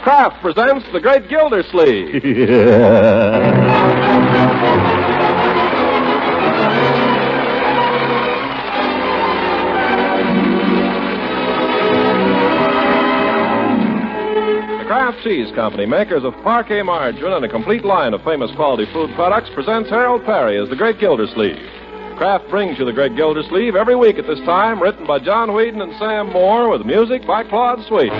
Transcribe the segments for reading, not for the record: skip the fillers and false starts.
Kraft presents the Great Gildersleeves. The Kraft Cheese Company, makers of parquet margarine and a complete line of famous quality food products, presents Harold Perry as the Great Gildersleeve. Kraft brings you the Great Gildersleeve every week at this time, written by John Whedon and Sam Moore, with music by Claude Sweet.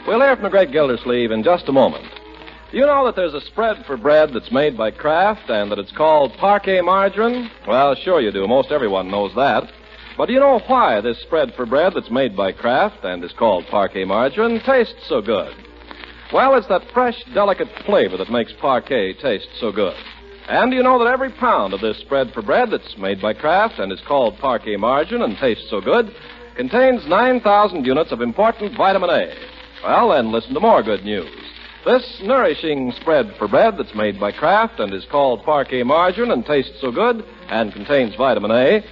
We'll hear from the Great Gildersleeve in just a moment. Do you know that there's a spread for bread that's made by Kraft and that it's called parquet margarine? Well, sure you do. Most everyone knows that. But do you know why this spread for bread that's made by Kraft and is called parquet margarine tastes so good? Well, it's that fresh, delicate flavor that makes parquet taste so good. And do you know that every pound of this spread for bread that's made by Kraft and is called parquet margarine and tastes so good contains 9,000 units of important vitamin A? Well, then listen to more good news. This nourishing spread for bread that's made by Kraft and is called parquet margarine and tastes so good and contains vitamin A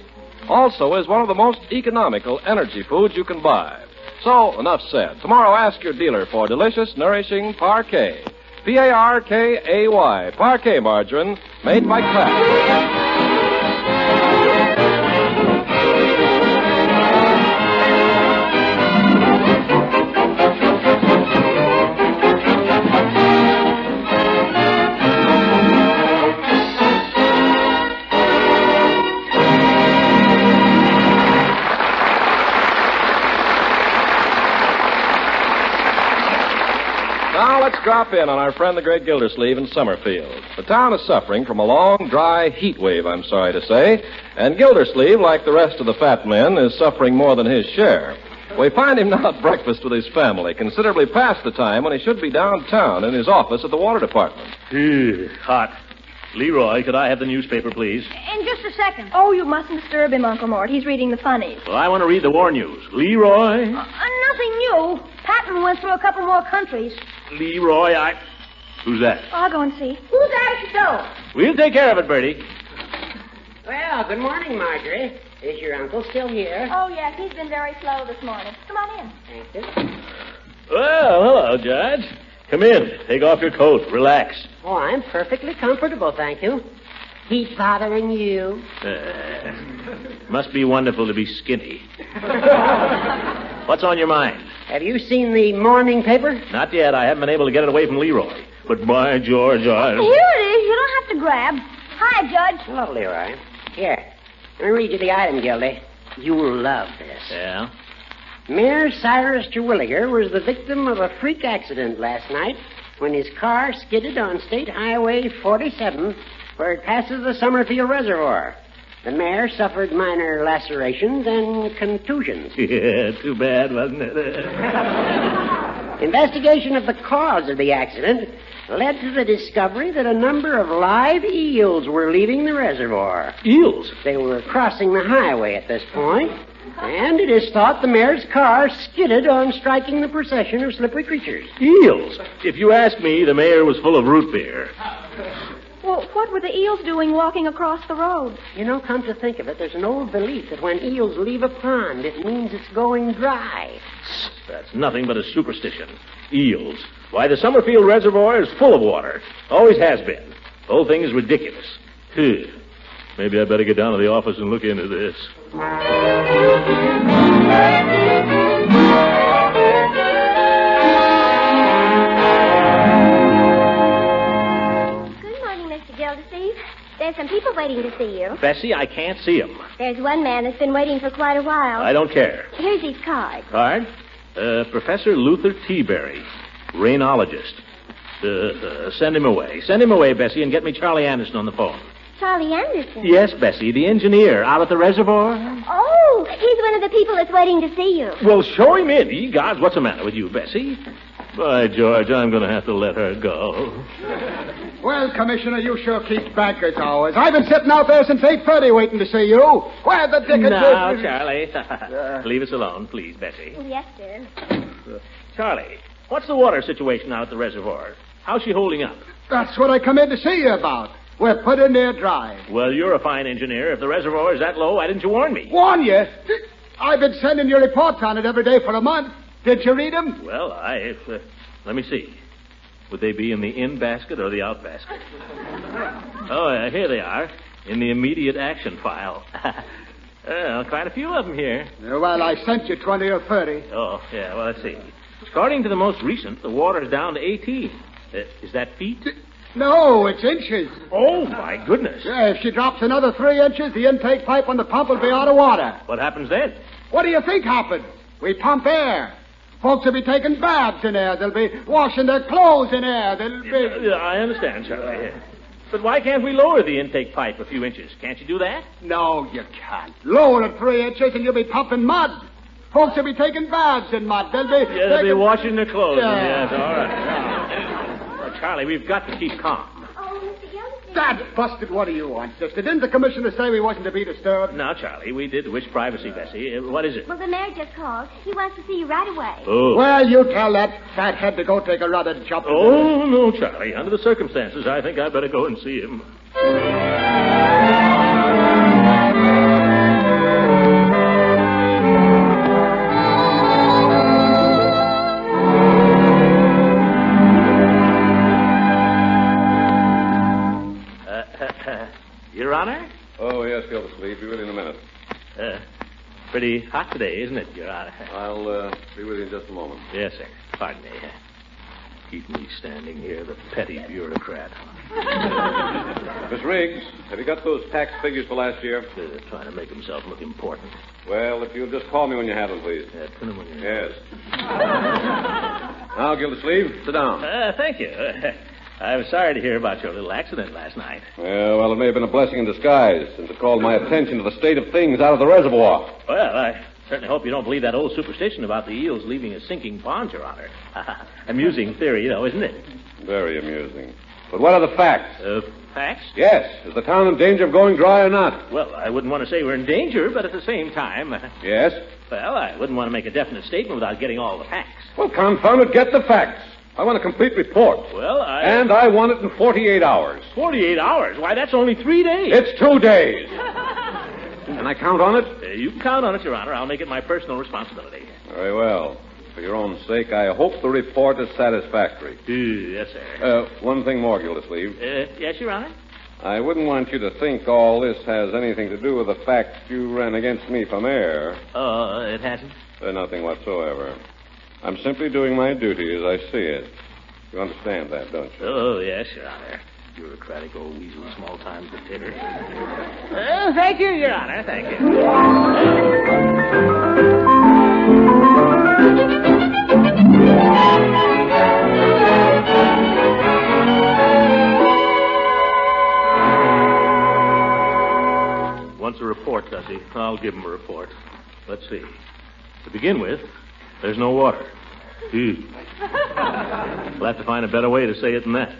also is one of the most economical energy foods you can buy. So, enough said. Tomorrow ask your dealer for delicious, nourishing parquet. P-A-R-K-A-Y, parquet margarine made by Kraft. Now let's drop in on our friend the Great Gildersleeve in Summerfield. The town is suffering from a long, dry heat wave, I'm sorry to say, and Gildersleeve, like the rest of the fat men, is suffering more than his share. We find him now at breakfast with his family, considerably past the time when he should be downtown in his office at the water department. Hot. Leroy, could I have the newspaper, please? In just a second. Oh, you mustn't disturb him, Uncle Mort. He's reading the funnies. Well, I want to read the war news. Leroy? Nothing new. Patton went through a couple more countries. Leroy, Who's that? I'll go and see. Who's that at your door? We'll take care of it, Bertie. Well, good morning, Marjorie. Is your uncle still here? Oh, yes. He's been very slow this morning. Come on in. Thank you. Well, hello, Judge. Come in. Take off your coat. Relax. Oh, I'm perfectly comfortable, thank you. Heat bothering you? Must be wonderful to be skinny. What's on your mind? Have you seen the morning paper? Not yet. I haven't been able to get it away from Leroy. But by George, Here it is. You don't have to grab. Hi, Judge. Hello, Leroy. Here. Let me read you the item, Gildy. You'll love this. Yeah? Mayor Cyrus Terwilliger was the victim of a freak accident last night when his car skidded on State Highway 47 where it passes the Summerfield Reservoir. The mayor suffered minor lacerations and contusions. Yeah, too bad, wasn't it? Investigation of the cause of the accident led to the discovery that a number of live eels were leaving the reservoir. Eels? They were crossing the highway at this point, and it is thought the mayor's car skidded on striking the procession of slippery creatures. Eels? If you ask me, the mayor was full of root beer. Well, what were the eels doing walking across the road? You know, come to think of it, there's an old belief that when eels leave a pond, it means it's going dry. That's nothing but a superstition. Eels. Why, the Summerfield Reservoir is full of water. Always has been. The whole thing is ridiculous. Maybe I better get down to the office and look into this. Gildersleeve, there's some people waiting to see you. Bessie, I can't see him. There's one man that's been waiting for quite a while. I don't care. Here's his card. Card? Professor Luther T-Berry, rainologist. Send him away. Send him away, Bessie, and get me Charlie Anderson on the phone. Charlie Anderson? Yes, Bessie, the engineer out at the reservoir. Oh, he's one of the people that's waiting to see you. Well, show him in. Ye gods, what's the matter with you, Bessie? By George, I'm going to have to let her go. Well, Commissioner, you sure keep bankers hours. I've been sitting out there since 8:30 waiting to see you. Where the dickens Now, is... Charlie. Leave us alone, please, Bessie. Yes, sir. Charlie, what's the water situation out at the reservoir? How's she holding up? That's what I come in to see you about. We're put in there dry. Well, you're a fine engineer. If the reservoir is that low, why didn't you warn me? Warn you? I've been sending you reports on it every day for a month. Did you read them? Well, let me see. Would they be in the in basket or the out basket? Oh, here they are. In the immediate action file. Well, quite a few of them here. Well, I sent you 20 or 30. Oh, yeah, well, let's see. According to the most recent, the water's down to 18. Is that feet? No, it's inches. Oh, my goodness. Yeah, if she drops another 3 inches, the intake pipe on the pump will be out of water. What happens then? What do you think happened? We pump air. Folks will be taking baths in air. They'll be washing their clothes in air. They'll be... Yeah, I understand, Charlie. But why can't we lower the intake pipe a few inches? Can't you do that? No, you can't. Lower it 3 inches and you'll be pumping mud. Folks will be taking baths in mud. They'll be... Yeah, they'll be washing their clothes. Yeah. Yes, all right. Well, Charlie, we've got to keep calm. Oh, Mr. Gildersleeve. That's busted. What do you want, sister? Didn't the commissioner say we wasn't to be disturbed? Now, Charlie, we did wish privacy, Bessie. What is it? Well, the mayor just called. He wants to see you right away. Oh. Well, you tell that fathead to go take a run and jump. Oh, no, Charlie. Under the circumstances, I think I'd better go and see him. Your Honor? Oh, yes, Gildersleeve. Be with you in a minute. Pretty hot today, isn't it, Your Honor? I'll be with you in just a moment. Yes, sir. Pardon me. Keep me standing here, the petty bureaucrat. Miss Riggs, have you got those tax figures for last year? Trying to make himself look important. Well, if you'll just call me when you have them, please. Put them on your... Yes. Now, Gildersleeve, sit down. Thank you. I'm sorry to hear about your little accident last night. Well, it may have been a blessing in disguise, since it called my attention to the state of things out of the reservoir. Well, I certainly hope you don't believe that old superstition about the eels leaving a sinking pond, Your Honor. Amusing theory, though, isn't it? Very amusing. But what are the facts? Facts? Yes. Is the town in danger of going dry or not? Well, I wouldn't want to say we're in danger, but at the same time... Yes? Well, I wouldn't want to make a definite statement without getting all the facts. Well, confound it, get the facts. I want a complete report. Well, And I want it in 48 hours. 48 hours? Why, that's only 3 days. It's 2 days. Can I count on it? You can count on it, Your Honor. I'll make it my personal responsibility. Very well. For your own sake, I hope the report is satisfactory. Yes, sir. One thing more, Gildersleeve. Yes, Your Honor? I wouldn't want you to think all this has anything to do with the fact you ran against me for mayor. It hasn't? Nothing whatsoever. I'm simply doing my duty as I see it. You understand that, don't you? Oh, yes, Your Honor. Bureaucratic old weasel, small-time dictator. Thank you, Your Honor. Thank you. Wants a report, does he? I'll give him a report. Let's see. To begin with, there's no water. We'll have to find a better way to say it than that.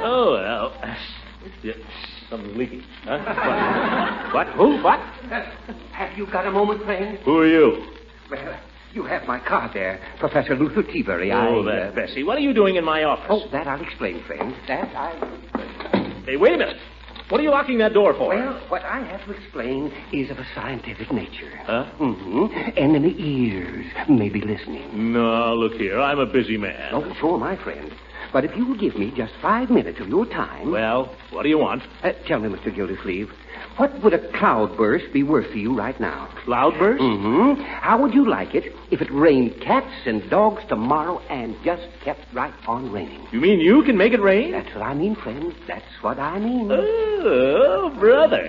Oh, well. Yeah, something's leaking. Huh? What? Who? What? Have you got a moment, friend? Who are you? Well, you have my card there, Professor Luther Teabury. That's Bessie. What are you doing in my office? Oh, that I'll explain, friend. Hey, wait a minute. What are you locking that door for? Well, what I have to explain is of a scientific nature. Huh? Mm-hmm. Enemy ears may be listening. No, look here. I'm a busy man. Oh, so am I, friend. But if you will give me just 5 minutes of your time... Well, what do you want? Tell me, Mr. Gildersleeve, what would a cloudburst be worth to you right now? Cloudburst? Mm-hmm. How would you like it if it rained cats and dogs tomorrow and just kept right on raining? You mean you can make it rain? That's what I mean, friend. That's what I mean. Oh, brother.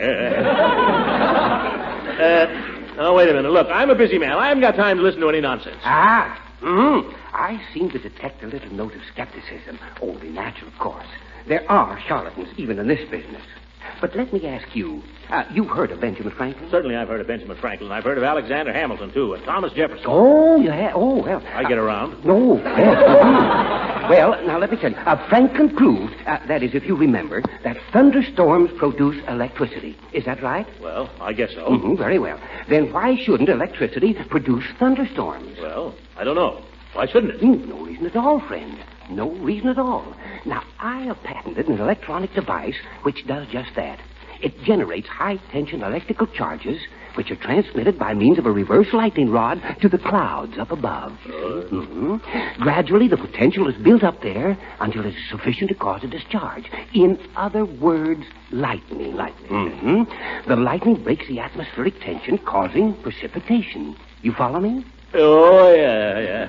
Wait a minute. Look, I'm a busy man. I haven't got time to listen to any nonsense. I seem to detect a little note of skepticism. Only natural, of course. There are charlatans even in this business. But let me ask you, you've heard of Benjamin Franklin? Certainly I've heard of Benjamin Franklin. I've heard of Alexander Hamilton, too, and Thomas Jefferson. Oh, you have? Oh, well. I get around. No, yes. Well, now let me tell you. Franklin proved, that is, if you remember, that thunderstorms produce electricity. Is that right? Well, I guess so. Mm-hmm, very well. Then why shouldn't electricity produce thunderstorms? Well, I don't know. Why shouldn't it? No reason at all, friend. No reason at all. Now, I have patented an electronic device which does just that. It generates high-tension electrical charges which are transmitted by means of a reverse lightning rod to the clouds up above. Gradually, the potential is built up there until it's sufficient to cause a discharge. In other words, lightning. The lightning breaks the atmospheric tension, causing precipitation. You follow me? Oh, yeah.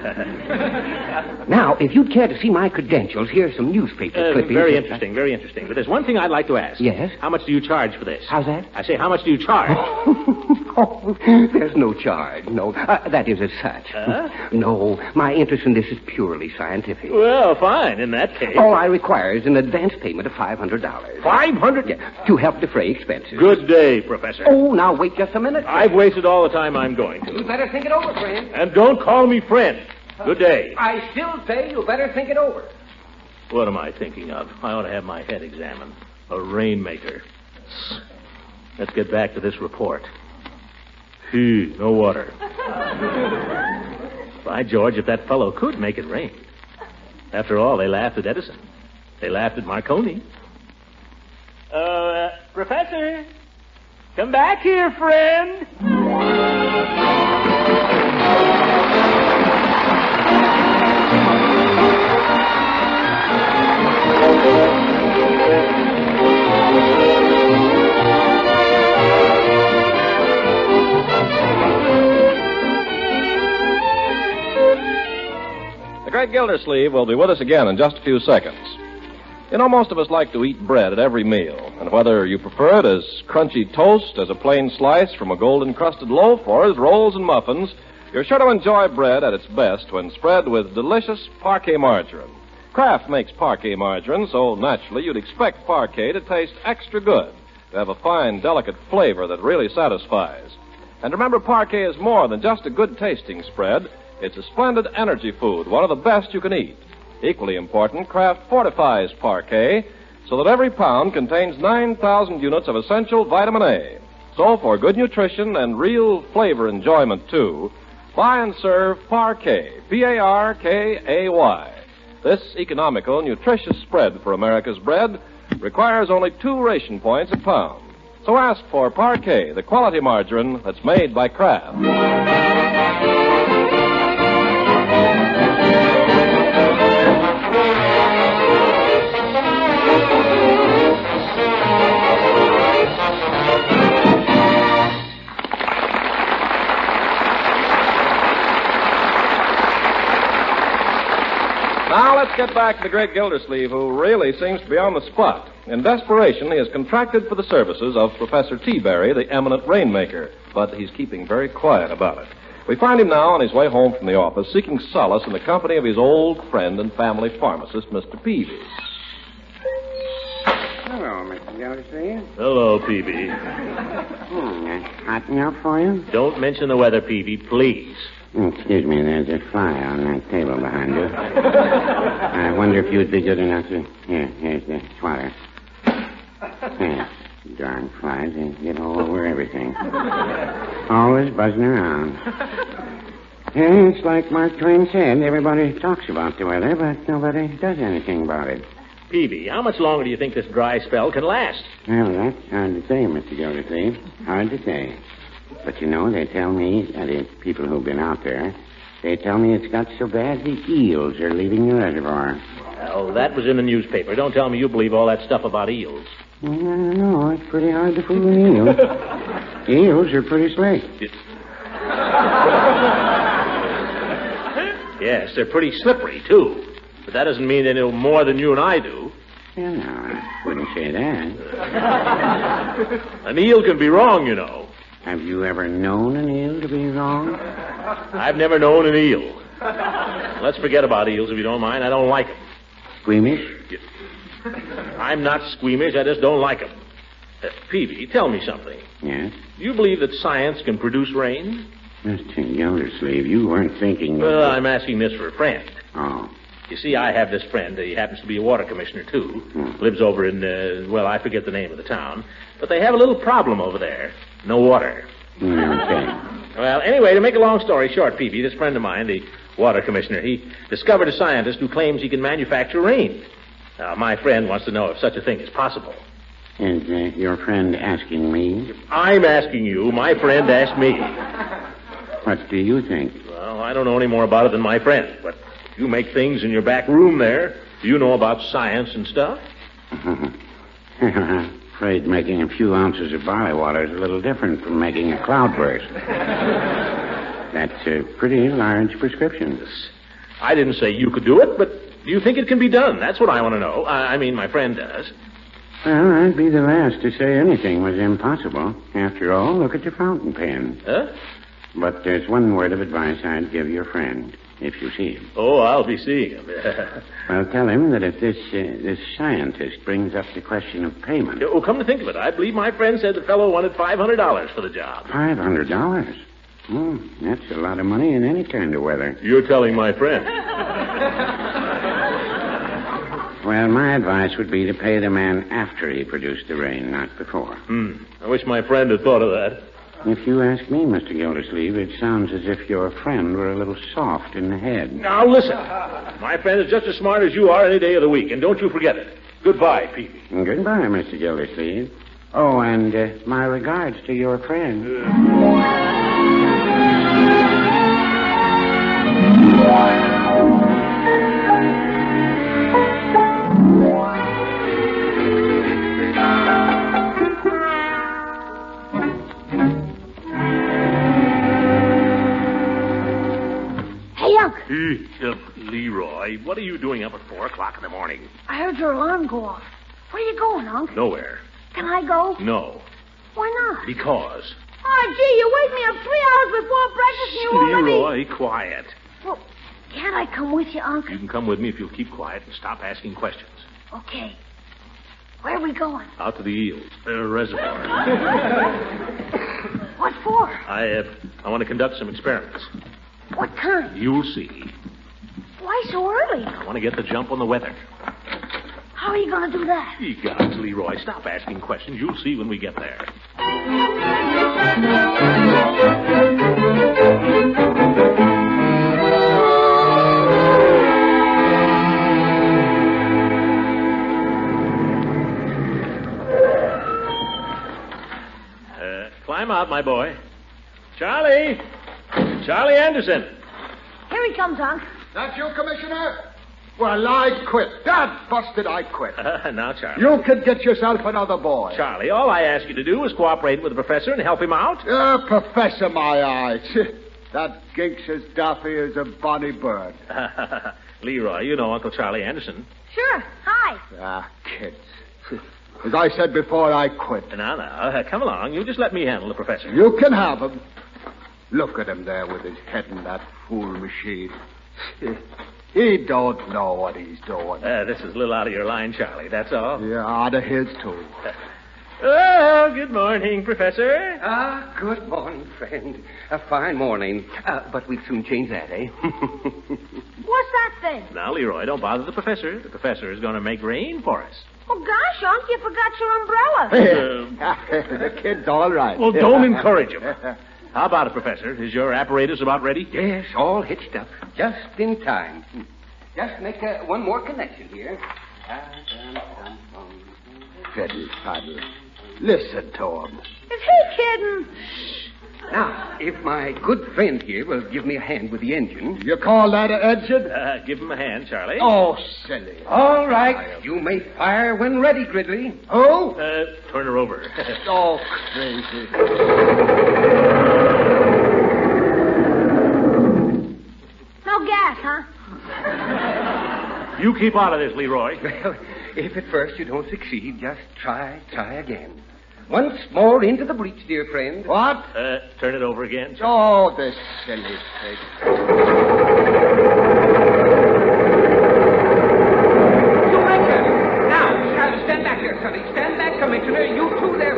Now, if you'd care to see my credentials, here's some newspaper clippings. Very interesting, very interesting. But there's one thing I'd like to ask. Yes? How much do you charge for this? How's that? I say, how much do you charge? Oh, there's no charge. No, that is as such. No, my interest in this is purely scientific. Well, fine, in that case. All I require is an advance payment of $500. $500? Yeah, to help defray expenses. Good day, Professor. Oh, now wait just a minute. I've wasted all the time I'm going to. You better think it over, friend. And don't call me friend. Good day. I still say you better think it over. What am I thinking of? I ought to have my head examined. A Rainmaker. Let's get back to this report. No water. By George, if that fellow could make it rain. After all, they laughed at Edison. They laughed at Marconi. Professor, come back here, friend. The Great Gildersleeve will be with us again in just a few seconds. You know, most of us like to eat bread at every meal, and whether you prefer it as crunchy toast, as a plain slice from a golden-crusted loaf, or as rolls and muffins, you're sure to enjoy bread at its best when spread with delicious Parquet margarine. Kraft makes Parquet margarine, so naturally you'd expect Parquet to taste extra good, to have a fine, delicate flavor that really satisfies. And remember, Parquet is more than just a good-tasting spread. It's a splendid energy food, one of the best you can eat. Equally important, Kraft fortifies Parquet so that every pound contains 9,000 units of essential vitamin A. So, for good nutrition and real flavor enjoyment, too, buy and serve Parquet, Parkay. This economical, nutritious spread for America's bread requires only 2 ration points a pound. So ask for Parquet, the quality margarine that's made by Kraft. Now let's get back to the Great Gildersleeve, who really seems to be on the spot. In desperation, he has contracted for the services of Professor T-Berry, the eminent Rainmaker, but he's keeping very quiet about it. We find him now on his way home from the office, seeking solace in the company of his old friend and family pharmacist, Mr. Peavy. Hello, Mr. Gildersleeve. Hello, Peavy. Hot enough for you? Don't mention the weather, Peavy, please. Excuse me, there's a fly on that table behind you. I wonder if you'd be good enough to... Here's the swatter. There. Darn flies, they get all over everything. Always buzzing around. Yeah, it's like Mark Twain said, everybody talks about the weather, but nobody does anything about it. Peavy, how much longer do you think this dry spell can last? Well, that's hard to say, Mr. Gildersleeve. Hard to say. But you know, they tell me, the people who've been out there, they tell me it's got so bad the eels are leaving the reservoir. Well, that was in the newspaper. Don't tell me you believe all that stuff about eels. Well, I don't know. It's pretty hard to fool an eel. Eels are pretty slick. Yes, they're pretty slippery, too. But that doesn't mean they know more than you and I do. Yeah, no, I wouldn't say that. An eel can be wrong, you know. Have you ever known an eel to be wrong? I've never known an eel. Let's forget about eels, if you don't mind. I don't like them. Squeamish? I'm not squeamish. I just don't like them. Peavy, tell me something. Yes? Do you believe that science can produce rain? Mr. Gildersleeve, you weren't thinking... Well, I'm asking this for a friend. Oh. You see, I have this friend. He happens to be a water commissioner, too. Lives over in, I forget the name of the town. But they have a little problem over there. No water. Okay. Well, anyway, to make a long story short, Peavy, this friend of mine, the water commissioner, he discovered a scientist who claims he can manufacture rain. Now, my friend wants to know if such a thing is possible. Is your friend asking me? I'm asking you. My friend asked me. What do you think? Well, I don't know any more about it than my friend, but you make things in your back room there. Do you know about science and stuff? I'm afraid making a few ounces of barley water is a little different from making a cloudburst. That's a pretty large prescription. I didn't say you could do it, but do you think it can be done? That's what I want to know. I mean, my friend does. Well, I'd be the last to say anything was impossible. After all, look at your fountain pen. Huh? But there's one word of advice I'd give your friend, if you see him. Oh, I'll be seeing him. Well, tell him that if this scientist brings up the question of payment... Oh, come to think of it, I believe my friend said the fellow wanted $500 for the job. $500? That's a lot of money in any kind of weather. You're telling my friend. Well, my advice would be to pay the man after he produced the rain, not before. I wish my friend had thought of that. If you ask me, Mr. Gildersleeve, it sounds as if your friend were a little soft in the head. Now, listen. My friend is just as smart as you are any day of the week, and don't you forget it. Goodbye, Peavy. Goodbye, Mr. Gildersleeve. Oh, and my regards to your friend. Leroy, what are you doing up at 4 o'clock in the morning? I heard your alarm go off. Where are you going, Unc? Nowhere. Can I go? No. Why not? Because. Oh, gee, you wake me up 3 hours before breakfast and you already... Leroy, quiet. Well, can't I come with you, Unc? You can come with me if you'll keep quiet and stop asking questions. Okay. Where are we going? Out to the Eels, reservoir. What for? I want to conduct some experiments. What kind? You'll see. Why so early? I want to get the jump on the weather. How are you going to do that? Ye gods, Leroy, stop asking questions. You'll see when we get there. Climb out, my boy. Charlie! Charlie Anderson. Here he comes, Unc. That you, Commissioner? Well, I quit. Dad busted, I quit. Now, Charlie. You could get yourself another boy. Charlie, all I ask you to do is cooperate with the professor and help him out. Professor, my eyes. That ginks as daffy as a bonny bird. Leroy, you know Uncle Charlie Anderson. Sure. Hi. Kids. As I said before, I quit. Now, come along. You just let me handle the professor. You can have him. Look at him there with his head in that fool machine. He don't know what he's doing. This is a little out of your line, Charlie, that's all. Yeah, out of his, too. Well, good morning, Professor. Good morning, friend. A fine morning. But we'll soon change that, eh? What's that thing? Now, Leroy, don't bother the professor. The professor is going to make rain for us. Oh, gosh, Unc, you forgot your umbrella. The kid's all right. Well, don't encourage him. How about it, Professor? Is your apparatus about ready? Yes, all hitched up. Just in time. Just make one more connection here. Fiddle faddle. Listen to him. Is he kidding? Now, if my good friend here will give me a hand with the engine. You call that an engine? Give him a hand, Charlie. Oh, silly. All right. You may fire when ready, Gridley. Who? Turn her over. Oh, crazy. No gas, huh? You keep out of this, Leroy. Well, if at first you don't succeed, just try again. Once more into the breach, dear friend. What? Turn it over again. Oh, this silly pig. You reckon? Now, stand back there, Sonny. Stand back, Commissioner. You two there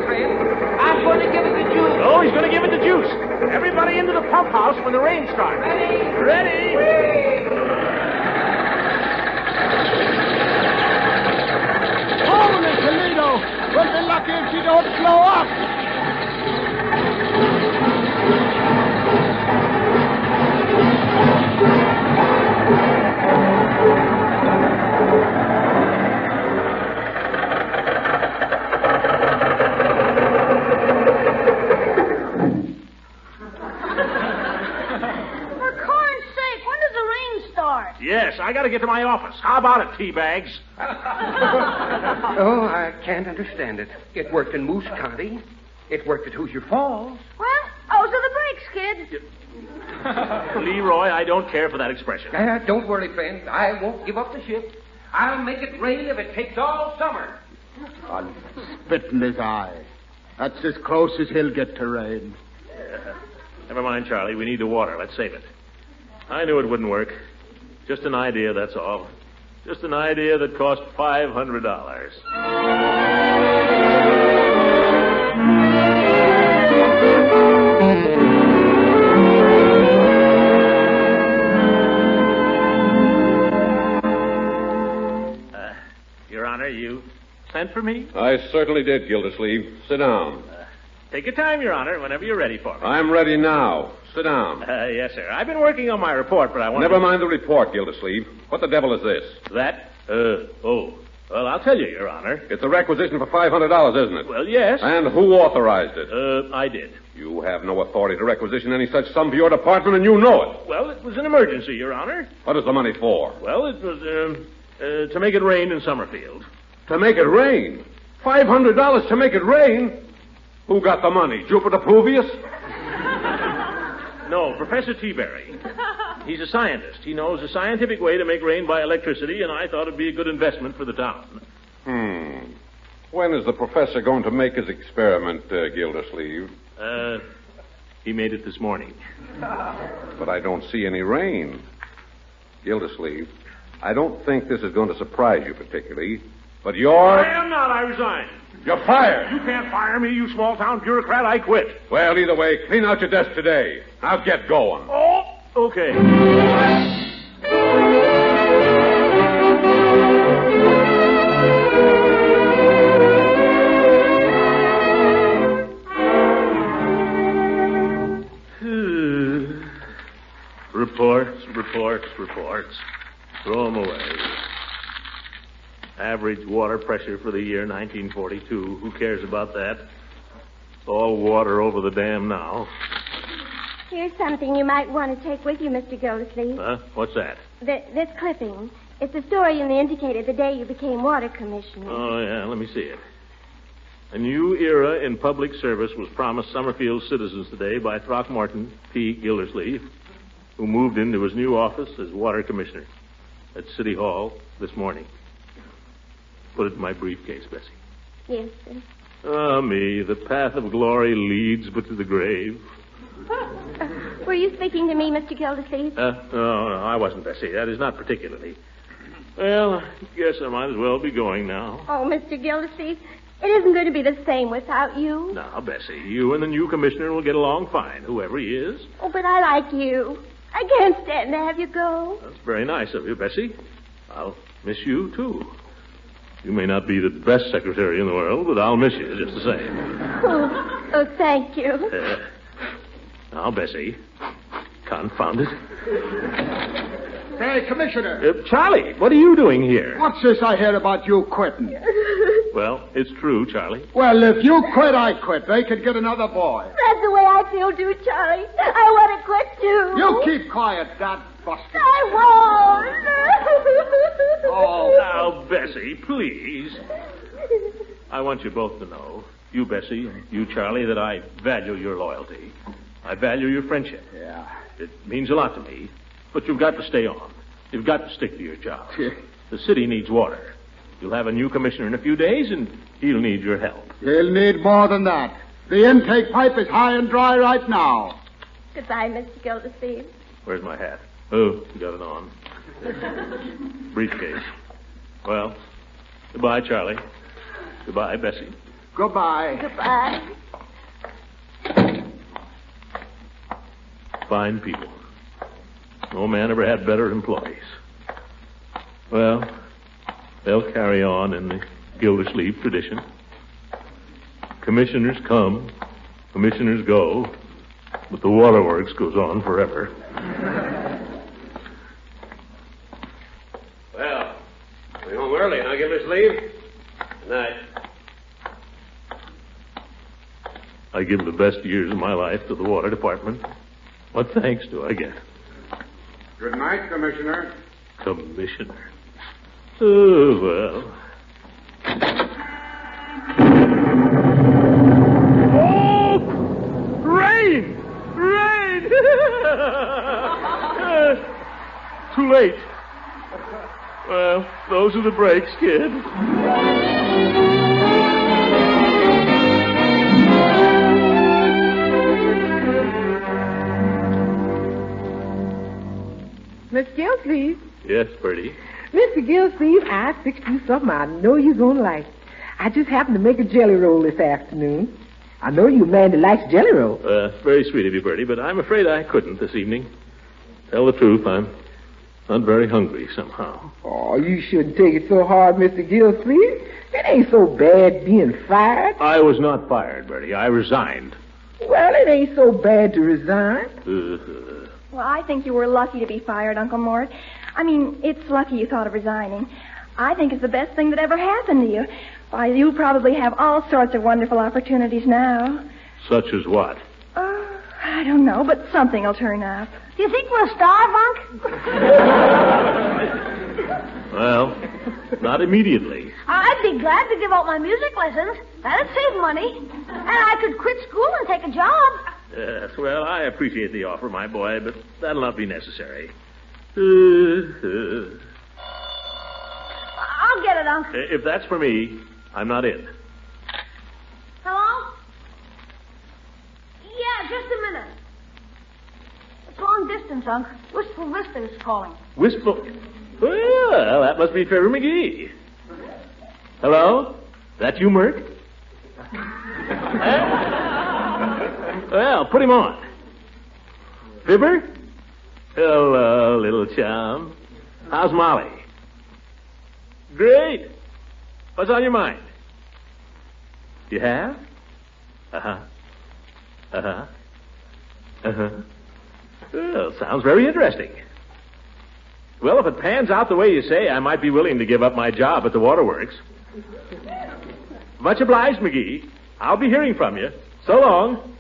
Yes, I got to get to my office. How about it, teabags? Oh, I can't understand it. It worked in Moose County. It worked at Hoosier Falls. Well, those are the brakes, kid. Leroy, I don't care for that expression. Don't worry, friend. I won't give up the ship. I'll make it rain if it takes all summer. I'll spit in his eye. That's as close as he'll get to rain. Never mind, Charlie. We need the water. Let's save it. I knew it wouldn't work. Just an idea, that's all. Just an idea that cost $500. Your Honor, you sent for me? I certainly did, Gildersleeve. Sit down. Take your time, Your Honor, whenever you're ready for me. I'm ready now. Sit down. Yes, sir. I've been working on my report, but I want Never mind the report, Gildersleeve. What the devil is this? That? Well, I'll tell you, Your Honor. It's a requisition for $500, isn't it? Well, yes. And who authorized it? I did. You have no authority to requisition any such sum for your department, and you know it. Well, it was an emergency, Your Honor. What is the money for? Well, it was, to make it rain in Summerfield. To make it rain? $500 to make it rain? Who got the money? Jupiter Pluvius? No, Professor T-Berry. He's a scientist. He knows a scientific way to make rain by electricity, and I thought it'd be a good investment for the town. When is the professor going to make his experiment, Gildersleeve? He made it this morning. But I don't see any rain. Gildersleeve, I don't think this is going to surprise you particularly, but I am not. I resign. You're fired. You can't fire me, you small-town bureaucrat. I quit. Well, either way, clean out your desk today. Now get going. Oh, okay. Reports. Throw them away. Average water pressure for the year 1942. Who cares about that? All water over the dam now. Here's something you might want to take with you, Mr. Gildersleeve. Huh? What's that? This clipping. It's the story in the Indicator the day you became water commissioner. Oh, yeah. Let me see it. A new era in public service was promised Summerfield citizens today by Throckmorton P. Gildersleeve, who moved into his new office as water commissioner at City Hall this morning. Put it in my briefcase, Bessie. Yes, sir. Ah, me. The path of glory leads but to the grave. Were you speaking to me, Mr. Gildersleeve? No, I wasn't, Bessie. That is not particularly. Well, I guess I might as well be going now. Oh, Mr. Gildersleeve, it isn't going to be the same without you. Now, Bessie, you and the new commissioner will get along fine, whoever he is. Oh, but I like you. I can't stand to have you go. That's very nice of you, Bessie. I'll miss you, too. You may not be the best secretary in the world, but I'll miss you just the same. Oh, thank you. Now, Bessie, confound it. Hey, Commissioner. Charlie, what are you doing here? What's this I hear about you quitting? Well, it's true, Charlie. Well, if you quit, I quit. They could get another boy. That's the way I feel, too, Charlie. I want to quit, too. You keep quiet, that buster. I won't. Oh. Now, Bessie, please. I want you both to know, you, Bessie, and you, Charlie, that I value your loyalty. I value your friendship. Yeah. It means a lot to me. But you've got to stay on. You've got to stick to your job. The city needs water. You'll have a new commissioner in a few days, and he'll need your help. He'll need more than that. The intake pipe is high and dry right now. Goodbye, Mr. Gildersleeve. Where's my hat? Oh, you got it on. Briefcase. Well, goodbye, Charlie. Goodbye, Bessie. Goodbye. Goodbye. Fine people. No man ever had better employees. Well, they'll carry on in the Gildersleeve tradition. Commissioners come, commissioners go, but the waterworks goes on forever. Well, we're home early, huh, Gildersleeve? Good night. I give the best years of my life to the water department. What thanks do I get? Good night, Commissioner. Commissioner. Oh, well. Oh! Rain! Rain! Too late. Well, those are the breaks, kid. Miss Gildersleeves. Yes, Bertie. Mr. Gildersleeves, I fixed you something I know you're going to like. I just happened to make a jelly roll this afternoon. I know you're a man that likes jelly roll. Very sweet of you, Bertie, but I'm afraid I couldn't this evening. Tell the truth, I'm not very hungry somehow. Oh, you shouldn't take it so hard, Mr. Gildersleeves. It ain't so bad being fired. I was not fired, Bertie. I resigned. Well, it ain't so bad to resign. Well, I think you were lucky to be fired, Uncle Mort. I mean, it's lucky you thought of resigning. I think it's the best thing that ever happened to you. Why, you probably have all sorts of wonderful opportunities now. Such as what? I don't know, but something will turn up. Do you think we'll starve, Unc? Well, not immediately. I'd be glad to give up my music lessons. That'd save money. And I could quit school and take a job. Yes, well, I appreciate the offer, my boy, but that'll not be necessary. I'll get it, Unc. If that's for me, I'm not in. Hello? Yeah, just a minute. It's long distance, Unc. Wistful Vista is calling. Wistful? Well, that must be Fibber McGee. Hello? That you, Mert? Well, put him on. Fibber? Hello, little chum. How's Molly? Great. What's on your mind? You have? Uh-huh. Uh-huh. Uh-huh. Well, sounds very interesting. Well, if it pans out the way you say, I might be willing to give up my job at the waterworks. Much obliged, McGee. I'll be hearing from you. So long.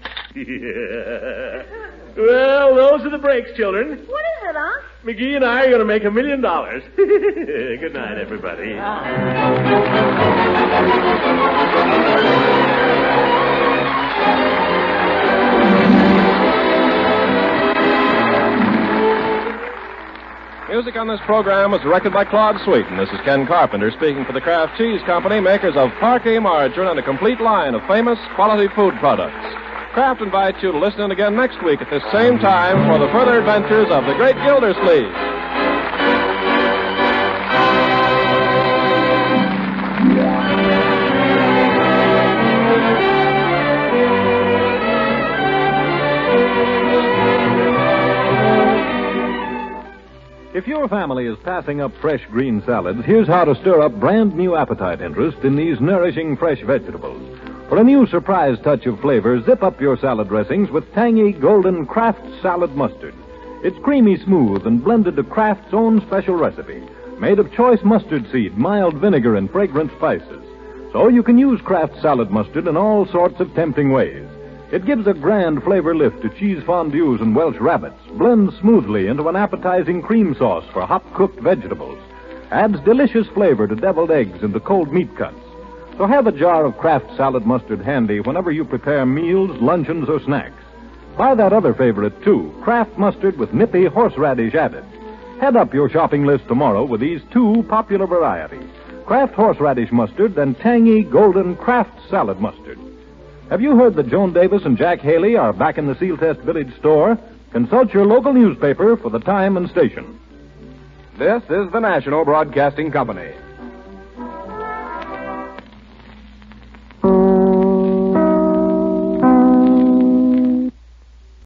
Well, those are the breaks, children. What is it, Unc? McGee and I are going to make $1 million. Good night, everybody. Music on this program was directed by Claude Sweeten. This is Ken Carpenter speaking for the Kraft Cheese Company, makers of Parquet Margarine and a complete line of famous quality food products. Kraft invites you to listen in again next week at this same time for the further adventures of the Great Gildersleeves. If your family is passing up fresh green salads, here's how to stir up brand new appetite interest in these nourishing fresh vegetables. For a new surprise touch of flavor, zip up your salad dressings with tangy golden Kraft salad mustard. It's creamy smooth and blended to Kraft's own special recipe, made of choice mustard seed, mild vinegar, and fragrant spices. So you can use Kraft salad mustard in all sorts of tempting ways. It gives a grand flavor lift to cheese fondues and Welsh rabbits, blends smoothly into an appetizing cream sauce for hot-cooked vegetables, adds delicious flavor to deviled eggs and to cold meat cuts. So have a jar of Kraft salad mustard handy whenever you prepare meals, luncheons, or snacks. Buy that other favorite, too, Kraft mustard with nippy horseradish added. Head up your shopping list tomorrow with these two popular varieties, Kraft horseradish mustard and tangy golden Kraft salad mustard. Have you heard that Joan Davis and Jack Haley are back in the Seal Test Village store? Consult your local newspaper for the time and station. This is the National Broadcasting Company.